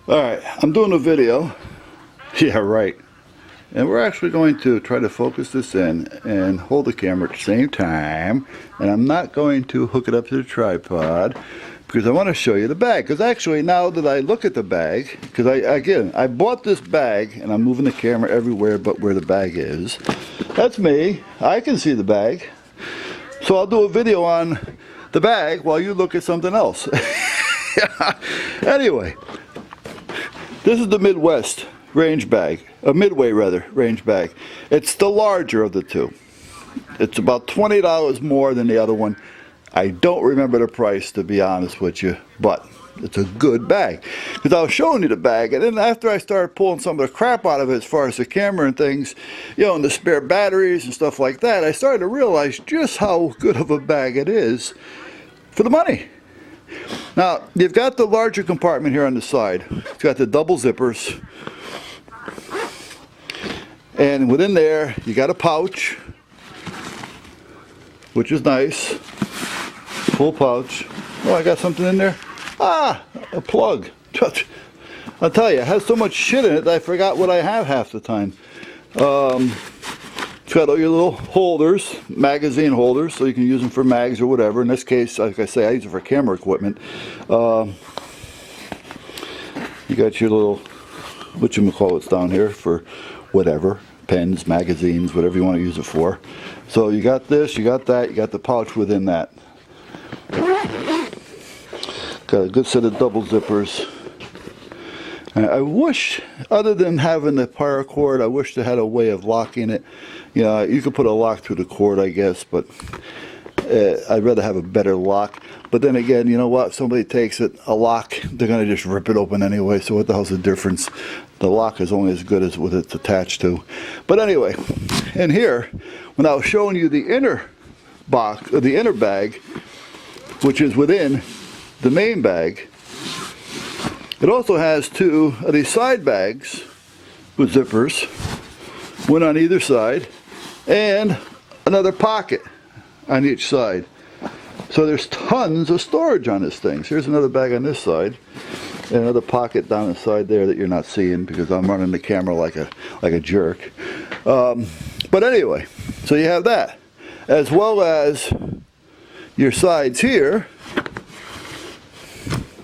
Alright, I'm doing a video. Yeah, right. And we're actually going to try to focus this in and hold the camera at the same time. And I'm not going to hook it up to the tripod because I want to show you the bag. Because actually, now that I look at the bag, because I bought this bag and I'm moving the camera everywhere but where the bag is. That's me. I can see the bag. So I'll do a video on the bag while you look at something else. Anyway. This is the Midwest range bag, a Midway rather, range bag. It's the larger of the two. It's about $20 more than the other one. I don't remember the price, to be honest with you, but it's a good bag. Because I was showing you the bag, and then after I started pulling some of the crap out of it as far as the camera and things, you know, and the spare batteries and stuff like that, I started to realize just how good of a bag it is for the money. Now, you've got the larger compartment here on the side. It's got the double zippers. And within there, you got a pouch, which is nice. Full pouch. Oh, I got something in there. Ah, a plug. I'll tell you, it has so much shit in it that I forgot what I have half the time. It's got all your little holders, magazine holders, so you can use them for mags or whatever. In this case, like I say, I use it for camera equipment. You got your little, whatchamacallits down here for whatever, pens, magazines, whatever you want to use it for. So you got this, you got that, you got the pouch within that. Got a good set of double zippers. I wish, other than having the paracord, I wish they had a way of locking it. You know, you could put a lock through the cord, I guess, but I'd rather have a better lock. But then again, you know what? If somebody takes it, a lock, they're going to just rip it open anyway, so what the hell's the difference? The lock is only as good as what it's attached to. But anyway, in here, when I was showing you the inner box, or the inner bag, which is within the main bag, it also has two of these side bags with zippers, one on either side, and another pocket on each side. So there's tons of storage on this thing. So here's another bag on this side, and another pocket down the side there that you're not seeing because I'm running the camera like a jerk. But anyway, so you have that, as well as your sides here,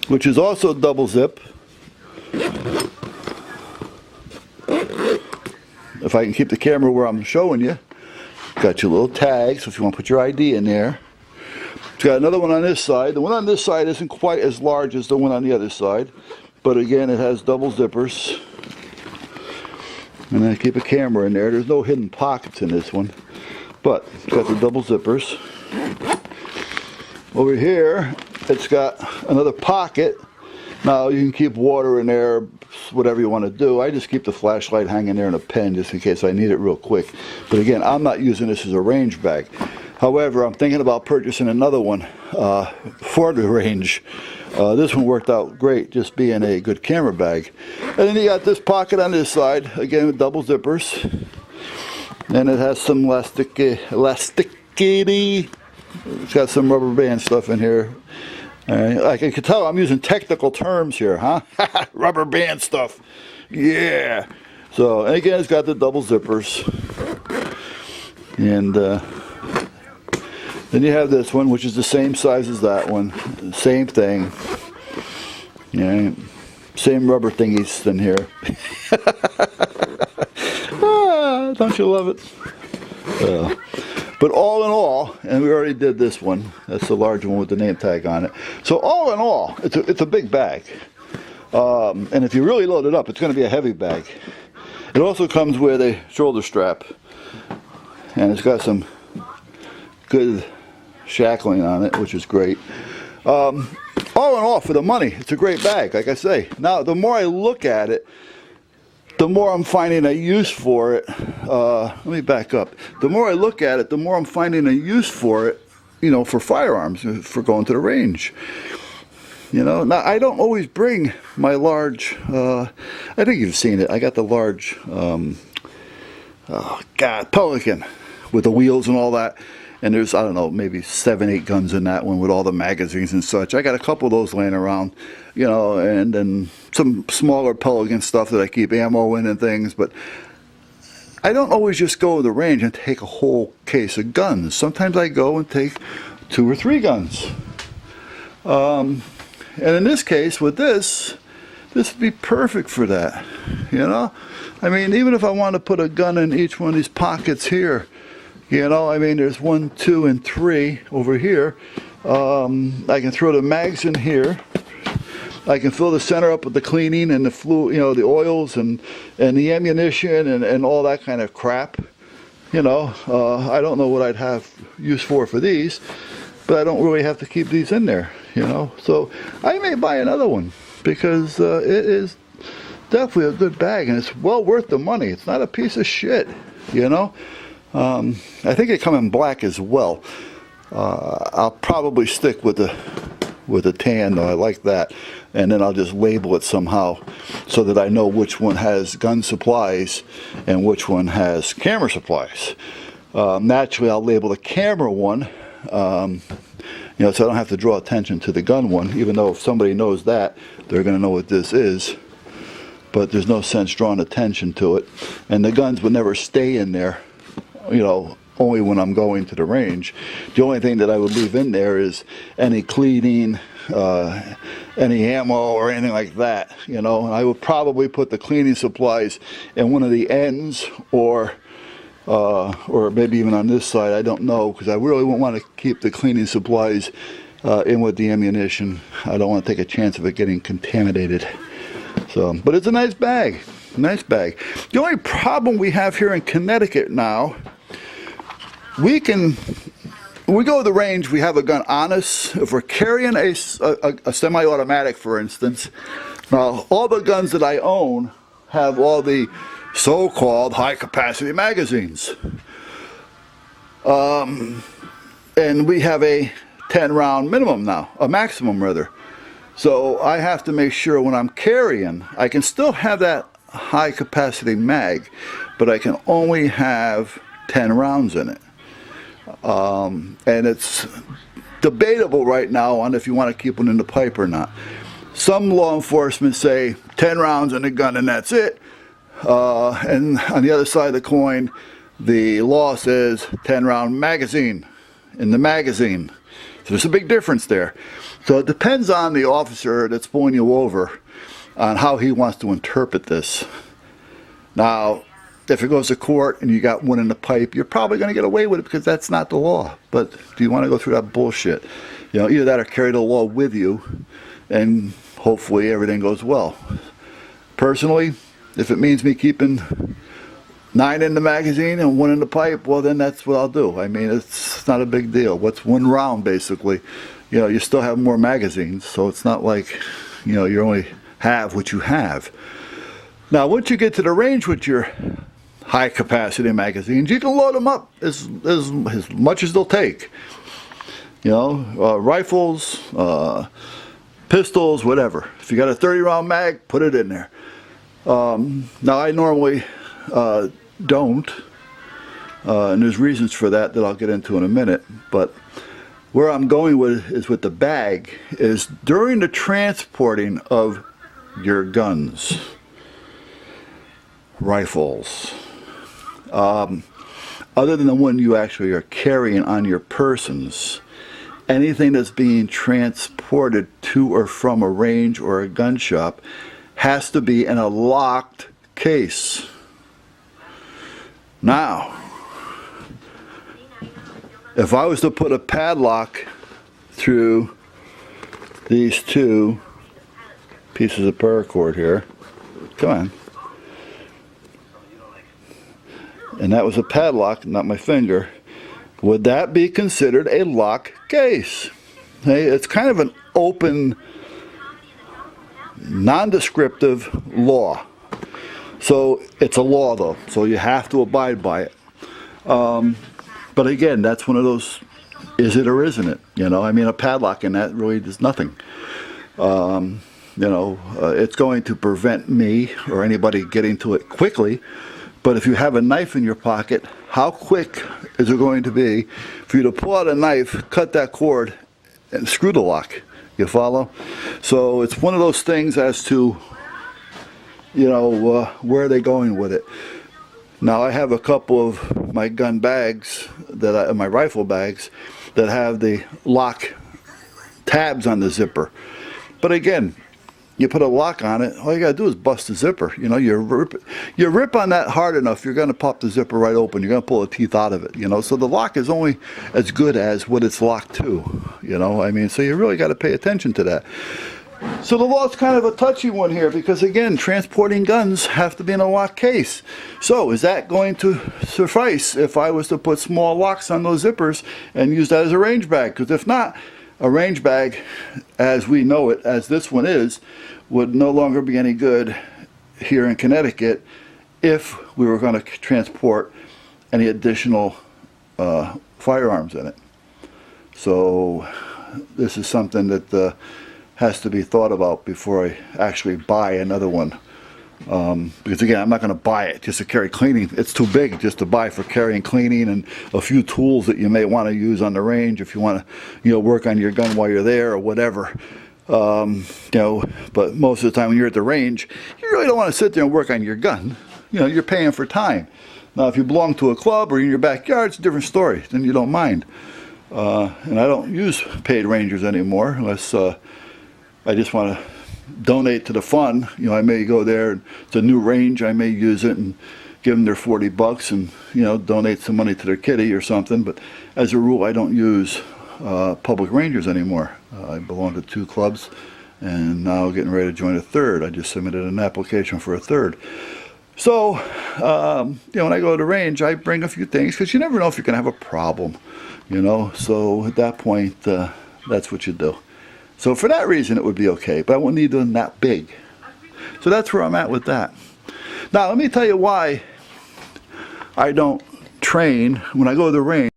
which is also double zip. If I can keep the camera where I'm showing you. Got your little tags, so if you want to put your ID in there. It's got another one on this side. The one on this side isn't quite as large as the one on the other side, but again, it has double zippers. And I keep a camera in there. There's no hidden pockets in this one, but it's got the double zippers. Over here, it's got another pocket. Now you can keep water in there, whatever you want to do. I just keep the flashlight hanging there and a pen just in case I need it real quick. But again, I'm not using this as a range bag. However, I'm thinking about purchasing another one for the range. This one worked out great, just being a good camera bag. And then you got this pocket on this side, again with double zippers. And it has some elasticity. It's got some rubber band stuff in here. Like you can tell, I'm using technical terms here, huh? Rubber band stuff. Yeah. So, and again, it's got the double zippers. And then you have this one, which is the same size as that one. Same thing. Yeah. Same rubber thingies in here. Don't you love it? But all in all, and we already did this one. That's the larger one with the name tag on it. So all in all, it's a big bag. And if you really load it up, it's going to be a heavy bag. It also comes with a shoulder strap. And it's got some good shackling on it, which is great. All in all, for the money, it's a great bag, like I say. Now, the more I look at it, the more I'm finding a use for it. Let me back up. The more I look at it, the more I'm finding a use for it, you know, for firearms, for going to the range. You know, now I don't always bring my large, I think you've seen it. I got the large, Pelican with the wheels and all that. and there's, I don't know, maybe 7, 8 guns in that one with all the magazines and such. I got a couple of those laying around, you know, and then some smaller Pelican stuff that I keep ammo in and things, but I don't always just go to the range and take a whole case of guns. Sometimes I go and take 2 or 3 guns. And in this case, with this would be perfect for that, you know? I mean, even if I want to put a gun in each one of these pockets here, you know, I mean, there's 1, 2, and 3 over here. I can throw the mags in here. I can fill the center up with the cleaning and the fluid, you know, the oils and the ammunition and all that kind of crap. You know, I don't know what I'd have use for these, but I don't really have to keep these in there, you know. So I may buy another one because it is definitely a good bag and it's well worth the money. It's not a piece of shit, you know. I think they come in black as well. I'll probably stick with the tan though. I like that, and then I'll just label it somehow so that I know which one has gun supplies and which one has camera supplies. Naturally, I'll label the camera one, you know, so I don't have to draw attention to the gun one, even though if somebody knows that, they're going to know what this is. But there's no sense drawing attention to it, and the guns would never stay in there, you know, only when I'm going to the range. The only thing that I would leave in there is any cleaning, any ammo or anything like that, you know. And I would probably put the cleaning supplies in one of the ends or maybe even on this side, I don't know, because I really won't want to keep the cleaning supplies in with the ammunition. I don't want to take a chance of it getting contaminated. So, but it's a nice bag, nice bag. The only problem we have here in Connecticut now, when we go to the range, we have a gun on us. If we're carrying a semi-automatic, for instance, now all the guns that I own have all the so-called high-capacity magazines. And we have a 10-round minimum now, a maximum rather. So I have to make sure when I'm carrying, I can still have that high-capacity mag, but I can only have 10 rounds in it. And it's debatable right now on if you want to keep one in the pipe or not. Some law enforcement say 10 rounds in the gun and that's it. And on the other side of the coin, the law says 10-round magazine in the magazine. So there's a big difference there. So it depends on the officer that's pulling you over on how he wants to interpret this. Now, if it goes to court and you got one in the pipe, you're probably going to get away with it because that's not the law. But do you want to go through that bullshit? You know, either that or carry the law with you and hopefully everything goes well. Personally, if it means me keeping 9 in the magazine and 1 in the pipe, well then that's what I'll do. I mean, it's not a big deal. What's 1 round basically? You know, you still have more magazines, so it's not like, you know, you only have what you have. Now, once you get to the range with your high capacity magazines, you can load them up as much as they'll take. You know, rifles, pistols, whatever. If you got a 30-round mag, put it in there. Now, I normally don't, and there's reasons for that I'll get into in a minute, but where I'm going with is with the bag is during the transporting of your guns, rifles, other than the one you actually are carrying on your persons, anything that's being transported to or from a range or a gun shop has to be in a locked case. Now, if I was to put a padlock through these 2 pieces of paracord here, come on, and that was a padlock, not my finger, would that be considered a lock case? Hey, it's kind of an open, non-descriptive law. So it's a law though, so you have to abide by it. But again, that's one of those, is it or isn't it? You know, I mean, a padlock in that really does nothing. You know, it's going to prevent me or anybody getting to it quickly, But if you have a knife in your pocket, how quick is it going to be for you to pull out a knife, cut that cord, and screw the lock? You follow? So it's one of those things as to, you know, where are they going with it? Now I have a couple of my gun bags, my rifle bags, that have the lock tabs on the zipper. But again, you put a lock on it, all you gotta do is bust the zipper. You know, you rip on that hard enough, you're gonna pop the zipper right open. You're gonna pull the teeth out of it. You know, so the lock is only as good as what it's locked to. You know, I mean, so you really got to pay attention to that. So the law's kind of a touchy one here because, again, transporting guns have to be in a locked case. So is that going to suffice if I was to put small locks on those zippers and use that as a range bag? Because if not, a range bag, as we know it, as this one is, would no longer be any good here in Connecticut if we were going to transport any additional firearms in it. So this is something that has to be thought about before I actually buy another one. Because again, I'm not going to buy it just to carry cleaning. It's too big just to buy for carrying cleaning and a few tools that you may want to use on the range if you want to, you know, work on your gun while you're there or whatever. You know, but most of the time when you're at the range, you really don't want to sit there and work on your gun. You know, you're paying for time. Now, if you belong to a club or in your backyard, it's a different story. Then you don't mind. And I don't use paid rangers anymore unless I just want to donate to the fund. You know, I may go there and it's a new range, I may use it and give them their $40 and, you know, donate some money to their kitty or something. But as a rule, I don't use public rangers anymore. I belong to 2 clubs and now getting ready to join a third. I just submitted an application for a third. So, you know, when I go to the range, I bring a few things because you never know if you're going to have a problem, you know. So at that point, that's what you do. So for that reason, it would be okay, but I wouldn't need them that big. So that's where I'm at with that. Now, let me tell you why I don't train when I go to the range.